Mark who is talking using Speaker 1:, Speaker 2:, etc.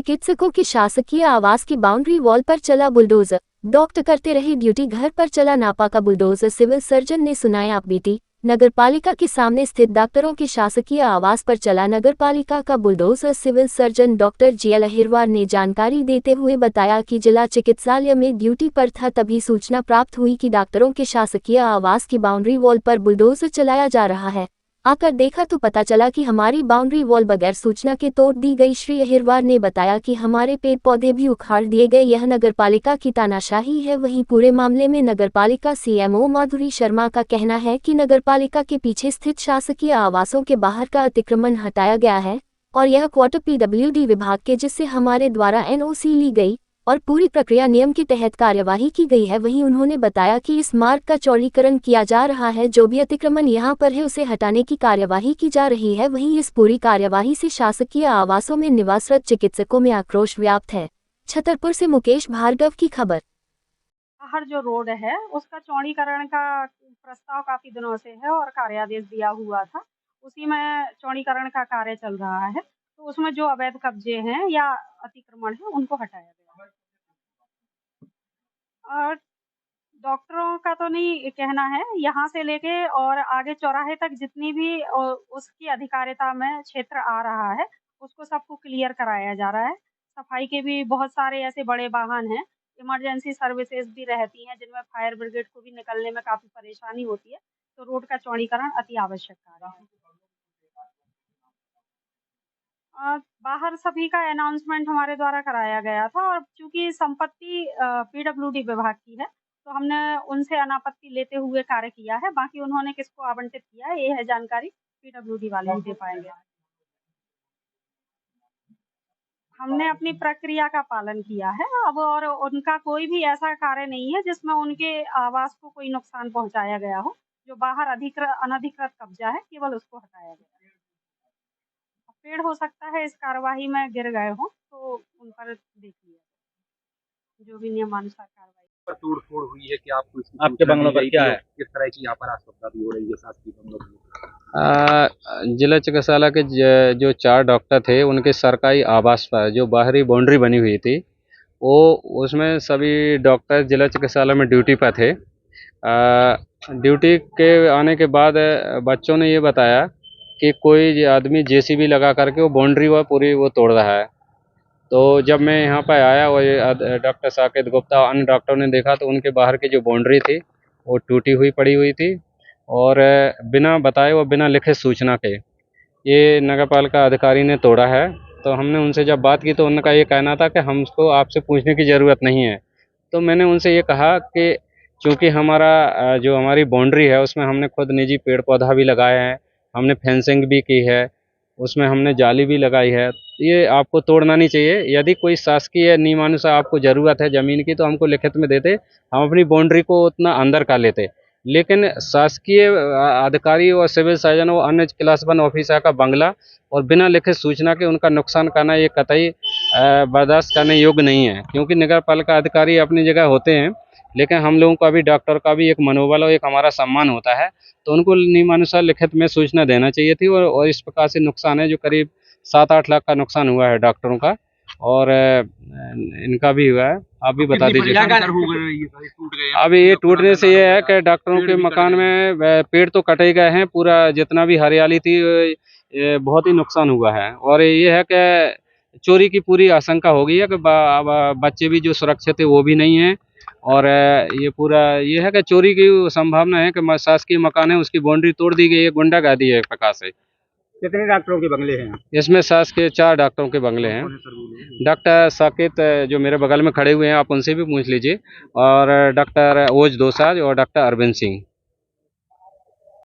Speaker 1: चिकित्सकों के शासकीय आवास की बाउंड्री वॉल पर चला बुलडोजर। डॉक्टर करते रहे ड्यूटी, घर पर चला नापा का बुलडोजर। सिविल सर्जन ने सुनाया अपबीती। नगरपालिका के सामने स्थित डॉक्टरों के शासकीय आवास पर चला नगरपालिका का bulldozer. Civil surgeon doctor GL Ahirwar ने जानकारी देते हुए बताया कि जिला चिकित्सालय में ड्यूटी पर था, तभी सूचना प्राप्त हुई कि डॉक्टरों के शासकीय आवास की बाउंड्री वॉल पर बुलडोजर चलाया जा रहा है। आकर देखा तो पता चला कि हमारी बाउंड्री वॉल बगैर सूचना के तोड़ दी गई। श्री अहिरवार ने बताया कि हमारे पेड़ पौधे भी उखाड़ दिए गए। यह नगरपालिका की तानाशाही है। वहीं पूरे मामले में नगरपालिका सीएमओ माधुरी शर्मा का कहना है कि नगरपालिका के पीछे स्थित शासकीय आवासों के बाहर का अतिक्रमण हटाया गया है और यह क्वार्टर पीडब्ल्यूडी विभाग के, जिससे हमारे द्वारा एनओसी ली गई और पूरी प्रक्रिया नियम के तहत कार्यवाही की गई है। वहीं उन्होंने बताया कि इस मार्ग का चौड़ीकरण किया जा रहा है। जो भी अतिक्रमण यहां पर है उसे हटाने की कार्यवाही की जा रही है। वहीं इस पूरी कार्यवाही से शासकीय आवासों में निवासरत चिकित्सकों में आक्रोश व्याप्त है। छतरपुर से मुकेश भार्गव की खबर।
Speaker 2: बाहर जो रोड है उसका चौड़ीकरण का प्रस्ताव काफी दिनों से है और कार्यादेश दिया हुआ था, उसी में चौड़ीकरण का कार्य चल रहा है। तो उसमें जो अवैध कब्जे हैं या अतिक्रमण है उनको हटाया गया है। और डॉक्टरों का तो नहीं कहना है, यहाँ से लेके और आगे चौराहे तक जितनी भी उसकी अधिकारिता में क्षेत्र आ रहा है उसको सबको क्लियर कराया जा रहा है। सफाई के भी बहुत सारे ऐसे बड़े वाहन हैं, इमरजेंसी सर्विसेज भी रहती हैं जिनमें फायर ब्रिगेड को भी निकलने में काफी परेशानी होती है। तो रोड का चौड़ीकरण अति आवश्यक कार्य है। बाहर सभी का अनाउंसमेंट हमारे द्वारा कराया गया था और चूंकि संपत्ति पीडब्ल्यूडी विभाग की है तो हमने उनसे अनापत्ति लेते हुए कार्य किया है। बाकी उन्होंने किसको आवंटित किया है ये है जानकारी पीडब्ल्यूडी वाले ही दे पाएंगे। हमने अपनी प्रक्रिया का पालन किया है अब, और उनका कोई भी ऐसा कार्य नहीं है जिसमें उनके आवास को कोई नुकसान पहुंचाया गया हो। जो बाहर अनधिकृत कब्जा है केवल उसको हटाया गया है। पेड़ हो सकता है इस कार्यवाही में गिर गए हो तो उन पर देख लिया जो भी नियमानुसार कार्रवाई।
Speaker 3: तोड़ फोड़ हुई है कि आपको
Speaker 4: आपके बंगलों पर क्या है,
Speaker 3: किस तरह की यहाँ पर आशंका भी हो रही है शासकीय बंगलों पर?
Speaker 4: जिला चिकित्सालय के जो 4 डॉक्टर थे उनके सरकारी आवास पर जो बाहरी बाउंड्री बनी हुई थी वो उसमें सभी डॉक्टर जिला चिकित्सालय में ड्यूटी पर थे। ड्यूटी के आने के बाद बच्चों ने ये बताया कि कोई आदमी जेसीबी लगा करके वो बाउंड्री वो पूरी वो तोड़ रहा है। तो जब मैं यहाँ पर आया वो डॉक्टर साकेत गुप्ता और अन्य डॉक्टरों ने देखा तो उनके बाहर की जो बाउंड्री थी वो टूटी हुई पड़ी हुई थी और बिना बताए वो बिना लिखे सूचना के ये नगरपालिका अधिकारी ने तोड़ा है। तो हमने उनसे जब बात की तो उनका ये कहना था कि हमको आपसे पूछने की ज़रूरत नहीं है। तो मैंने उनसे ये कहा कि चूँकि हमारा जो हमारी बाउंड्री है उसमें हमने खुद निजी पेड़ पौधा भी लगाए हैं, हमने फेंसिंग भी की है, उसमें हमने जाली भी लगाई है, ये आपको तोड़ना नहीं चाहिए। यदि कोई शासकीय नियमानुसार आपको ज़रूरत है ज़मीन की तो हमको लिखित में देते, हम अपनी बाउंड्री को उतना अंदर कर लेते। लेकिन शासकीय अधिकारी और सिविल सर्जन और अन्य क्लास 1 ऑफिसर का बंगला और बिना लिखित सूचना के उनका नुकसान करना ये कतई बर्दाश्त करने योग्य नहीं है। क्योंकि नगर पालिका अधिकारी अपनी जगह होते हैं, लेकिन हम लोगों का भी, डॉक्टर का भी एक मनोबल और एक हमारा सम्मान होता है। तो उनको नियमानुसार लिखित में सूचना देना चाहिए थी और इस प्रकार से नुकसान है जो करीब 7-8 लाख का नुकसान हुआ है डॉक्टरों का और इनका भी हुआ है। आप भी बता दीजिए। अब ये टूटने से ये है कि डॉक्टरों के मकान में पेड़ तो कटे गए हैं, पूरा जितना भी हरियाली थी बहुत ही नुकसान हुआ है और ये है कि चोरी की पूरी आशंका हो गई है कि बच्चे भी जो सुरक्षित है वो भी नहीं है और ये पूरा ये है कि चोरी की संभावना है कि शासकीय मकान है उसकी बाउंड्री तोड़ दी गई है, गुंडागर्दी है एक प्रकार से।
Speaker 3: कितने डॉक्टरों के बंगले हैं?
Speaker 4: इसमें शासकीय 4 डॉक्टरों के बंगले हैं। डॉक्टर साकेत जो मेरे बगल में खड़े हुए हैं आप उनसे भी पूछ लीजिए और डॉक्टर ओज दोसाज और डॉक्टर अरविंद सिंह।